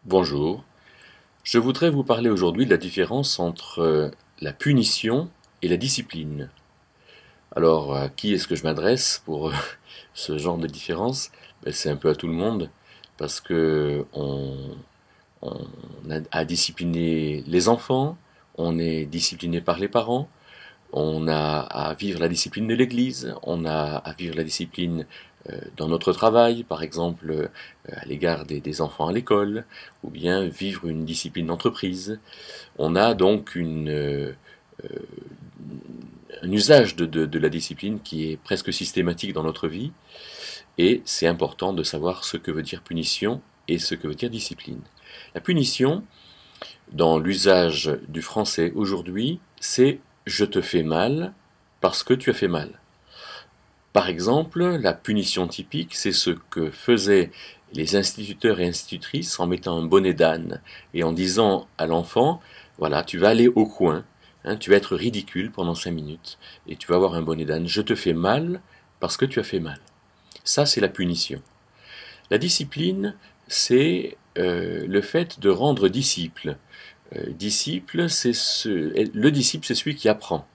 Bonjour, je voudrais vous parler aujourd'hui de la différence entre la punition et la discipline. Alors, à qui est-ce que je m'adresse pour ce genre de différence? Ben, c'est un peu à tout le monde, parce que on a à discipliner les enfants, on est discipliné par les parents, on a à vivre la discipline de l'Église, on a à vivre la discipline dans notre travail, par exemple à l'égard des enfants à l'école, ou bien vivre une discipline d'entreprise. On a donc un usage de la discipline qui est presque systématique dans notre vie, et c'est important de savoir ce que veut dire punition et ce que veut dire discipline. La punition, dans l'usage du français aujourd'hui, c'est je te fais mal parce que tu as fait mal. Par exemple, la punition typique, c'est ce que faisaient les instituteurs et institutrices en mettant un bonnet d'âne et en disant à l'enfant, voilà, tu vas aller au coin, hein, tu vas être ridicule pendant 5 minutes et tu vas avoir un bonnet d'âne. Je te fais mal parce que tu as fait mal. Ça, c'est la punition. La discipline, c'est le fait de rendre disciple. Le disciple, c'est celui qui apprend.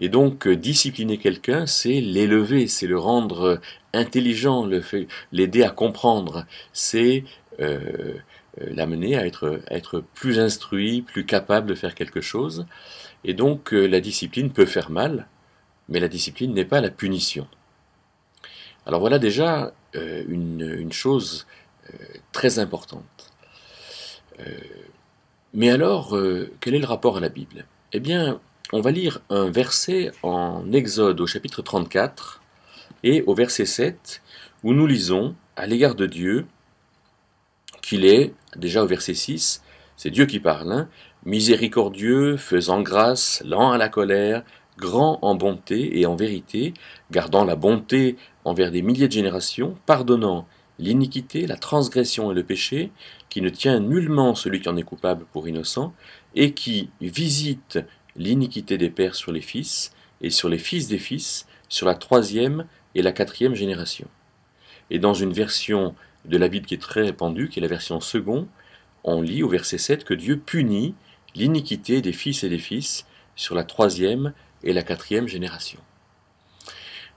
Et donc, discipliner quelqu'un, c'est l'élever, c'est le rendre intelligent, l'aider à comprendre, c'est l'amener à être plus instruit, plus capable de faire quelque chose. Et donc, la discipline peut faire mal, mais la discipline n'est pas la punition. Alors voilà déjà une chose très importante. Mais alors, quel est le rapport à la Bible? Eh bien, on va lire un verset en Exode au chapitre 34 et au verset 7 où nous lisons à l'égard de Dieu qu'il est, déjà au verset 6, c'est Dieu qui parle, hein, miséricordieux, faisant grâce, lent à la colère, grand en bonté et en vérité, gardant la bonté envers des milliers de générations, pardonnant l'iniquité, la transgression et le péché, qui ne tient nullement celui qui en est coupable pour innocent, et qui visite l'iniquité des pères sur les fils, et sur les fils des fils, sur la troisième et la quatrième génération. Et dans une version de la Bible qui est très répandue, qui est la version second, on lit au verset 7 que Dieu punit l'iniquité des fils et des fils sur la troisième et la quatrième génération.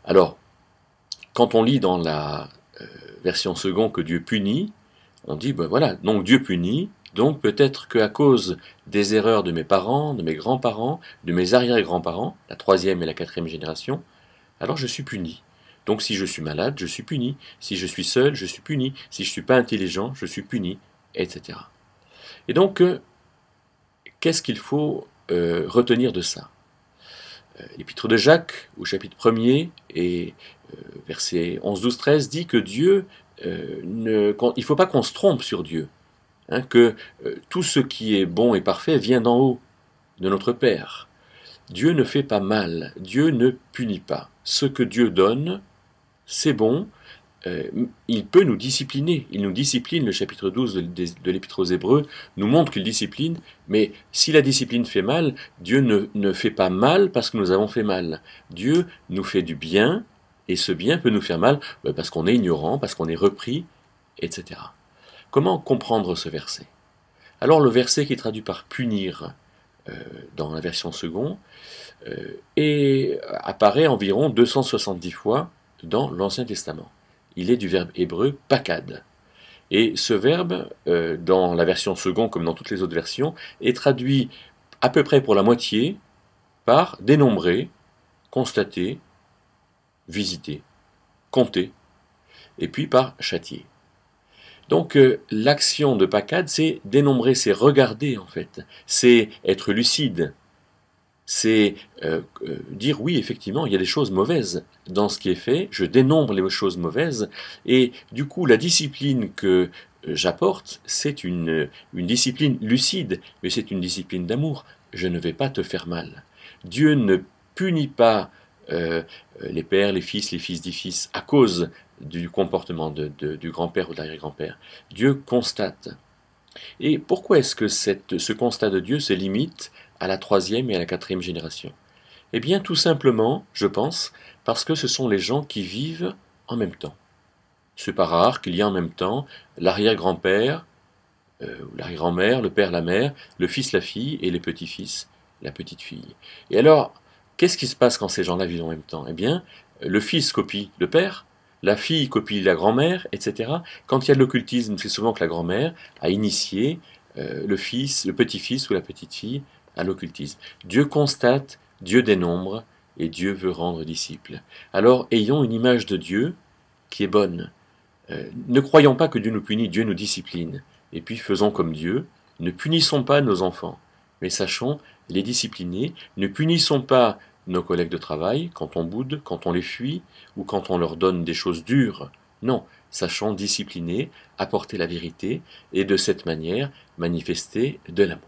Alors, quand on lit dans la version second que Dieu punit, on dit, ben voilà, donc Dieu punit, donc peut-être qu'à cause des erreurs de mes parents, de mes grands-parents, de mes arrière-grands-parents, la troisième et la quatrième génération, alors je suis puni. Donc si je suis malade, je suis puni. Si je suis seul, je suis puni. Si je ne suis pas intelligent, je suis puni, etc. Et donc, qu'est-ce qu'il faut retenir de ça? L'épître de Jacques, au chapitre 1er, et versets 11, 12, 13, dit que Dieu, il ne faut pas qu'on se trompe sur Dieu, hein, que tout ce qui est bon et parfait vient d'en haut, de notre Père. Dieu ne fait pas mal, Dieu ne punit pas. Ce que Dieu donne, c'est bon, il peut nous discipliner. Il nous discipline, le chapitre 12 de l'Épître aux Hébreux nous montre qu'il discipline, mais si la discipline fait mal, Dieu ne fait pas mal parce que nous avons fait mal. Dieu nous fait du bien, et ce bien peut nous faire mal parce qu'on est ignorant, parce qu'on est repris, etc. Comment comprendre ce verset? Alors le verset qui est traduit par punir dans la version seconde apparaît environ 270 fois dans l'Ancien Testament. Il est du verbe hébreu pakad. Et ce verbe, dans la version seconde comme dans toutes les autres versions, est traduit à peu près pour la moitié par dénombrer, constater, visiter, compter, et puis par châtier. Donc l'action de pakad, c'est dénombrer, c'est regarder en fait, c'est être lucide, c'est dire oui, effectivement, il y a des choses mauvaises dans ce qui est fait, je dénombre les choses mauvaises, et du coup, la discipline que j'apporte, c'est une discipline lucide, mais c'est une discipline d'amour. Je ne vais pas te faire mal. Dieu ne punit pas les pères, les fils des fils à cause du comportement du grand-père ou de l'arrière-grand-père. Dieu constate. Et pourquoi est-ce que ce constat de Dieu se limite à la troisième et à la quatrième génération? Eh bien, tout simplement, je pense, parce que ce sont les gens qui vivent en même temps. C'est pas rare qu'il y ait en même temps l'arrière-grand-père, l'arrière-grand-mère, le père, la mère, le fils, la fille, et les petits-fils, la petite-fille. Et alors, qu'est-ce qui se passe quand ces gens-là vivent en même temps? Eh bien, le fils copie le père, la fille copie la grand-mère, etc. Quand il y a de l'occultisme, c'est souvent que la grand-mère a initié le fils, le petit-fils ou la petite-fille à l'occultisme. Dieu constate, Dieu dénombre, et Dieu veut rendre disciple. Alors, ayons une image de Dieu qui est bonne. Ne croyons pas que Dieu nous punit, Dieu nous discipline. Et puis faisons comme Dieu, ne punissons pas nos enfants, mais sachons les discipliner, ne punissons pas nos collègues de travail quand on boude, quand on les fuit, ou quand on leur donne des choses dures. Non, sachons discipliner, apporter la vérité, et de cette manière manifester de l'amour.